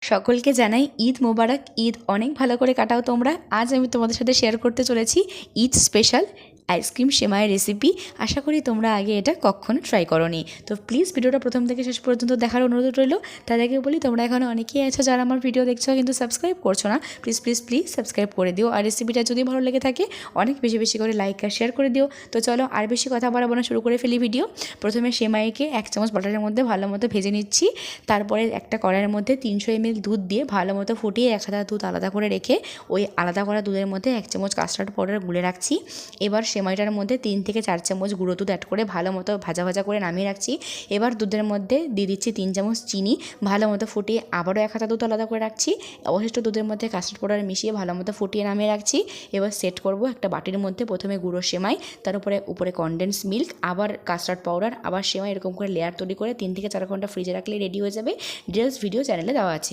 সকলকে জানাই ঈদ মোবারক। ঈদ অনেক ভালো করে কাটাও তোমরা। আজ আমি তোমাদের সাথে শেয়ার করতে চলেছি ঈদ স্পেশাল আইসক্রিম সেমাইয়ের রেসিপি। আশা করি তোমরা আগে এটা কখনো ট্রাই করোনি। তো প্লিজ ভিডিওটা প্রথম থেকে শেষ পর্যন্ত দেখার অনুরোধ রইল। তার আগে বলি, তোমরা এখনও অনেকেই আছো যারা আমার ভিডিও দেখছো কিন্তু সাবস্ক্রাইব করছো না। প্লিজ প্লিজ প্লিজ সাবস্ক্রাইব করে দিও। আর রেসিপিটা যদি ভালো লেগে থাকে অনেক বেশি বেশি করে লাইক আর শেয়ার করে দিও। তো চলো আর বেশি কথা বাড়াবো না, শুরু করে ফেলি ভিডিও। প্রথমে সেমাইকে 1 চামচ বাটারের মধ্যে ভালো মতো ভেজে নিচ্ছি। তারপরে একটা কড়াইয়ের মধ্যে 300 ml দুধ দিয়ে ভালো মতো ফুটিয়ে 1 হাতা দুধ আলাদা করে রেখে ওই আলাদা করা দুধের মধ্যে 1 চামচ কাস্টার্ড পাউডার গুলে রাখছি। এবার সেমাইটার মধ্যে 3 থেকে 4 চামচ গুঁড়ো দুধ অ্যাড করে ভালো মতো ভাজা ভাজা করে নামিয়ে রাখছি। এবার দুধের মধ্যে দিয়ে দিচ্ছি 3 চামচ চিনি, ভালো মতো ফুটিয়ে আবারও 1 হাতা দুধ আলাদা করে রাখছি। অবশিষ্ট দুধের মধ্যে কাস্টার্ড পাউডার মিশিয়ে ভালো মতো ফুটিয়ে নামিয়ে রাখছি। এবার সেট করব একটা বাটির মধ্যে প্রথমে গুঁড়ো সেমাই, তার উপরে কনডেন্স মিল্ক, আবার কাস্টার্ড পাউডার, আবার সেমাই, এরকম করে লেয়ার তৈরি করে 3 থেকে 4 ঘন্টা ফ্রিজে রাখলে রেডি হয়ে যাবে। ডিটেলস ভিডিও চ্যানেলে দেওয়া আছে।